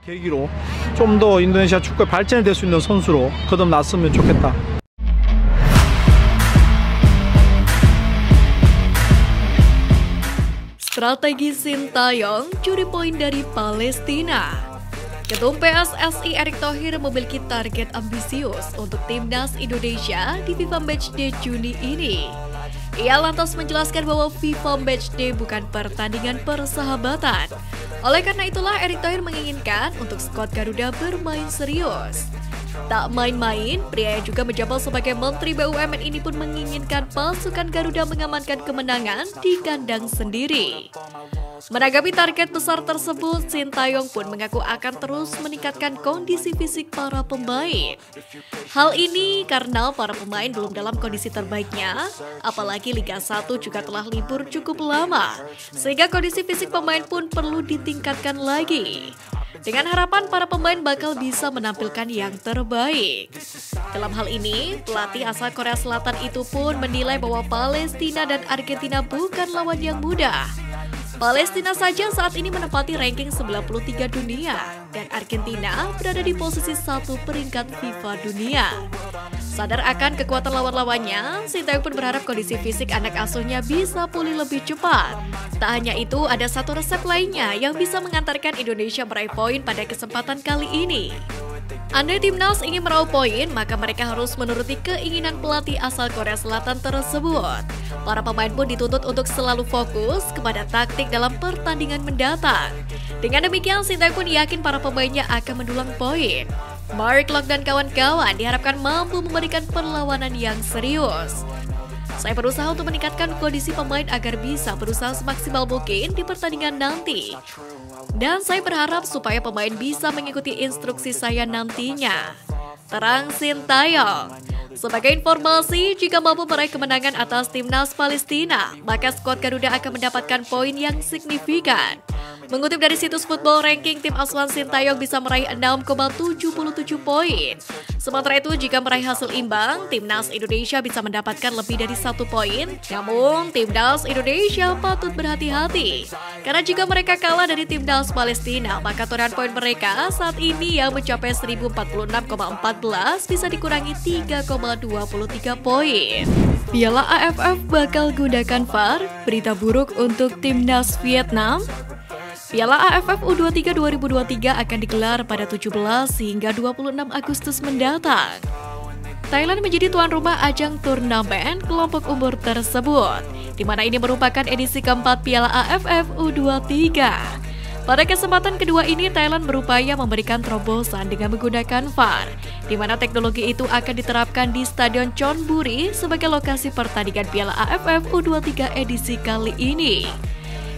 계기로 좀 더 인도네시아 축구에 발전이 될 수 있는 선수로 거듭났으면 좋겠다. Strategi Sintayong curi poin dari Palestina. Ketum PSSI Erick Thohir memiliki target ambisius untuk timnas Indonesia di FIFA Matchday Juni ini. Ia lantas menjelaskan bahwa FIFA Matchday bukan pertandingan persahabatan. Oleh karena itulah Erick Thohir menginginkan untuk skuad Garuda bermain serius. Tak main-main, pria yang juga menjabat sebagai Menteri BUMN ini pun menginginkan pasukan Garuda mengamankan kemenangan di kandang sendiri. Menanggapi target besar tersebut, Sintayong pun mengaku akan terus meningkatkan kondisi fisik para pemain. Hal ini karena para pemain belum dalam kondisi terbaiknya, apalagi Liga 1 juga telah libur cukup lama, sehingga kondisi fisik pemain pun perlu ditingkatkan lagi. Dengan harapan para pemain bakal bisa menampilkan yang terbaik. Dalam hal ini, pelatih asal Korea Selatan itu pun menilai bahwa Palestina dan Argentina bukan lawan yang mudah. Palestina saja saat ini menempati ranking 93 dunia dan Argentina berada di posisi 1 peringkat FIFA dunia. Sadar akan kekuatan lawan-lawannya, Sintayong pun berharap kondisi fisik anak asuhnya bisa pulih lebih cepat. Tak hanya itu, ada satu resep lainnya yang bisa mengantarkan Indonesia meraih poin pada kesempatan kali ini. Andai timnas ingin meraup poin, maka mereka harus menuruti keinginan pelatih asal Korea Selatan tersebut. Para pemain pun dituntut untuk selalu fokus kepada taktik dalam pertandingan mendatang. Dengan demikian, Sintayong pun yakin para pemainnya akan mendulang poin. Mark Locke dan kawan-kawan diharapkan mampu memberikan perlawanan yang serius. Saya berusaha untuk meningkatkan kondisi pemain agar bisa berusaha semaksimal mungkin di pertandingan nanti. Dan saya berharap supaya pemain bisa mengikuti instruksi saya nantinya. Terang Sintayong. Sebagai informasi, jika mampu meraih kemenangan atas timnas Palestina, maka skuad Garuda akan mendapatkan poin yang signifikan. Mengutip dari situs Football Ranking, tim asuhan Sintayong bisa meraih 6,77 poin. Sementara itu, jika meraih hasil imbang, timnas Indonesia bisa mendapatkan lebih dari 1 poin. Namun, timnas Indonesia patut berhati-hati. Karena jika mereka kalah dari timnas Palestina, maka torehan poin mereka saat ini yang mencapai 1046,14 bisa dikurangi 3,23 poin. Piala AFF bakal gunakan VAR, berita buruk untuk timnas Vietnam. Piala AFF U23 2023 akan digelar pada 17 hingga 26 Agustus mendatang. Thailand menjadi tuan rumah ajang turnamen kelompok umur tersebut, di mana ini merupakan edisi keempat Piala AFF U23. Pada kesempatan kedua ini, Thailand berupaya memberikan terobosan dengan menggunakan VAR, di mana teknologi itu akan diterapkan di Stadion Chonburi sebagai lokasi pertandingan Piala AFF U23 edisi kali ini.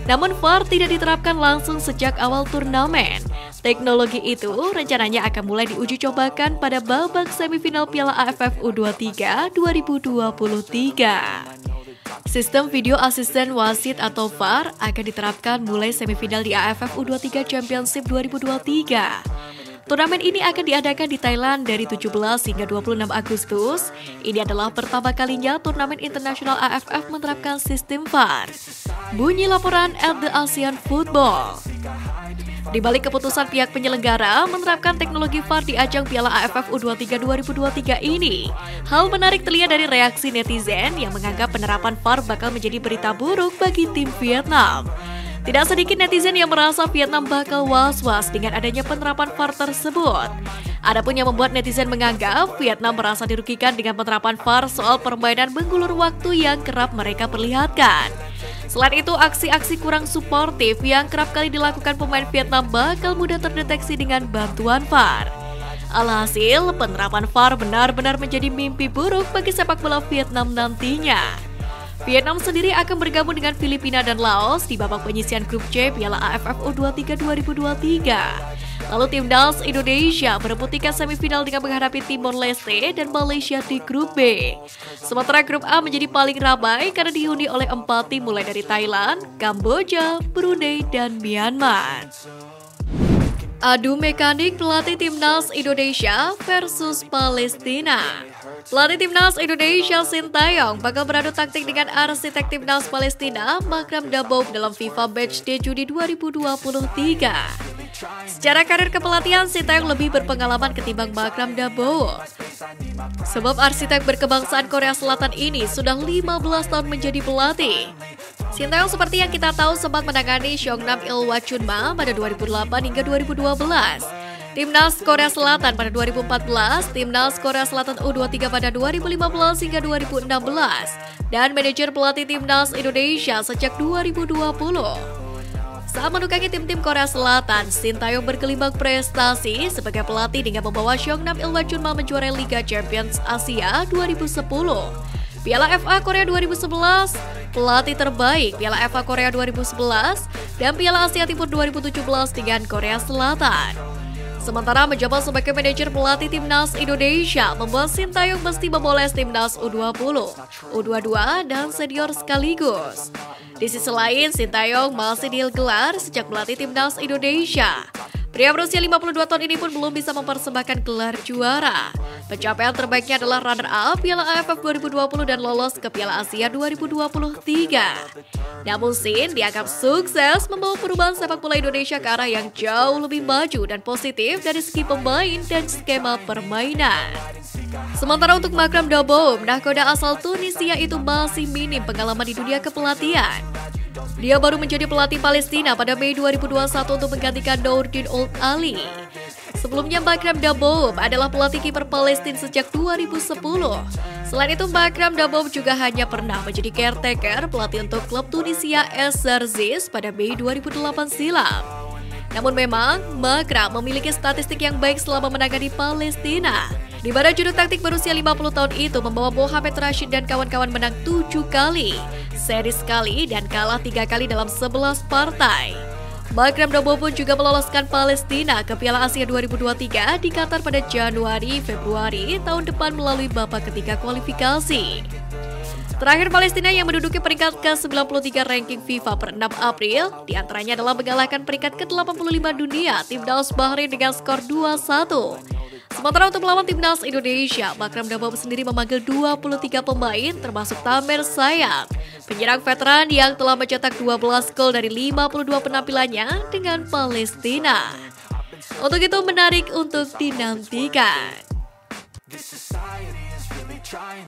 Namun VAR tidak diterapkan langsung sejak awal turnamen. Teknologi itu rencananya akan mulai diuji cobakan pada babak semifinal Piala AFF U23 2023. Sistem video asisten wasit atau VAR akan diterapkan mulai semifinal di AFF U23 Championship 2023. Turnamen ini akan diadakan di Thailand dari 17 hingga 26 Agustus. Ini adalah pertama kalinya turnamen internasional AFF menerapkan sistem VAR. Bunyi laporan at The ASEAN Football. Di balik keputusan pihak penyelenggara menerapkan teknologi VAR di ajang Piala AFF U23 2023 ini, hal menarik terlihat dari reaksi netizen yang menganggap penerapan VAR bakal menjadi berita buruk bagi tim Vietnam. Tidak sedikit netizen yang merasa Vietnam bakal was-was dengan adanya penerapan VAR tersebut. Adapun yang membuat netizen menganggap Vietnam merasa dirugikan dengan penerapan VAR soal permainan mengulur waktu yang kerap mereka perlihatkan. Selain itu, aksi-aksi kurang suportif yang kerap kali dilakukan pemain Vietnam bakal mudah terdeteksi dengan bantuan VAR. Alhasil, penerapan VAR benar-benar menjadi mimpi buruk bagi sepak bola Vietnam nantinya. Vietnam sendiri akan bergabung dengan Filipina dan Laos di babak penyisian grup C Piala AFF U23 2023. Lalu timnas Indonesia berebut tiket semifinal dengan menghadapi Timor Leste dan Malaysia di grup B. Sementara grup A menjadi paling ramai karena dihuni oleh 4 tim mulai dari Thailand, Kamboja, Brunei, dan Myanmar. Adu mekanik pelatih timnas Indonesia versus Palestina. Pelatih timnas Indonesia Sintayong bakal beradu taktik dengan arsitek timnas Palestina Makram Daboub dalam FIFA Matchday Juni 2023. Secara karir kepelatihan, Sintayong lebih berpengalaman ketimbang Makram Dabowo. Sebab arsitek berkebangsaan Korea Selatan ini sudah 15 tahun menjadi pelatih. Sintayong seperti yang kita tahu sempat menangani Seongnam Ilhwachunma pada 2008 hingga 2012. Timnas Korea Selatan pada 2014, Timnas Korea Selatan U23 pada 2015 hingga 2016, dan manajer pelatih Timnas Indonesia sejak 2020. Saat menukangi tim-tim Korea Selatan, Sintayong berkelimbang prestasi sebagai pelatih dengan membawa Seongnam Ilhwachunma menjuarai Liga Champions Asia 2010, Piala FA Korea 2011, pelatih terbaik Piala FA Korea 2011, dan Piala Asia Timur 2017 dengan Korea Selatan. Sementara menjabat sebagai manajer pelatih Timnas Indonesia membuat Sintayong mesti memoles Timnas U20, U22, dan senior sekaligus. Di sisi lain, Sintayong masih gelar sejak melatih Timnas Indonesia. Pria berusia 52 tahun ini pun belum bisa mempersembahkan gelar juara. Pencapaian terbaiknya adalah runner-up Piala AFF 2020 dan lolos ke Piala Asia 2023. Namun Sin dianggap sukses membawa perubahan sepak bola Indonesia ke arah yang jauh lebih maju dan positif dari segi pemain dan skema permainan. Sementara untuk Makram Dabowo, nahkoda asal Tunisia itu masih minim pengalaman di dunia kepelatihan. Dia baru menjadi pelatih Palestina pada Mei 2021 untuk menggantikan Nourdin Ould Ali. Sebelumnya, Makram Dabowo adalah pelatih kiper Palestina sejak 2010. Selain itu, Makram Dabowo juga hanya pernah menjadi caretaker pelatih untuk klub Tunisia AS Zarziz pada Mei 2008 silam. Namun memang, Makram memiliki statistik yang baik selama menangani Palestina, di mana juru taktik berusia 50 tahun itu membawa Mohamed Rashid dan kawan-kawan menang 7 kali, seri sekali, dan kalah 3 kali dalam 11 partai. Makram Dabowo pun juga meloloskan Palestina ke Piala Asia 2023 di Qatar pada Januari-Februari tahun depan melalui babak ketiga kualifikasi. Terakhir, Palestina yang menduduki peringkat ke-93 ranking FIFA per 6 April, diantaranya adalah mengalahkan peringkat ke-85 dunia Timnas Bahrain dengan skor 2-1. Sementara untuk melawan Timnas Indonesia, Makram Dabowo sendiri memanggil 23 pemain termasuk Tamer Sayap, penyerang veteran yang telah mencetak 12 gol dari 52 penampilannya dengan Palestina. Untuk itu menarik untuk dinantikan.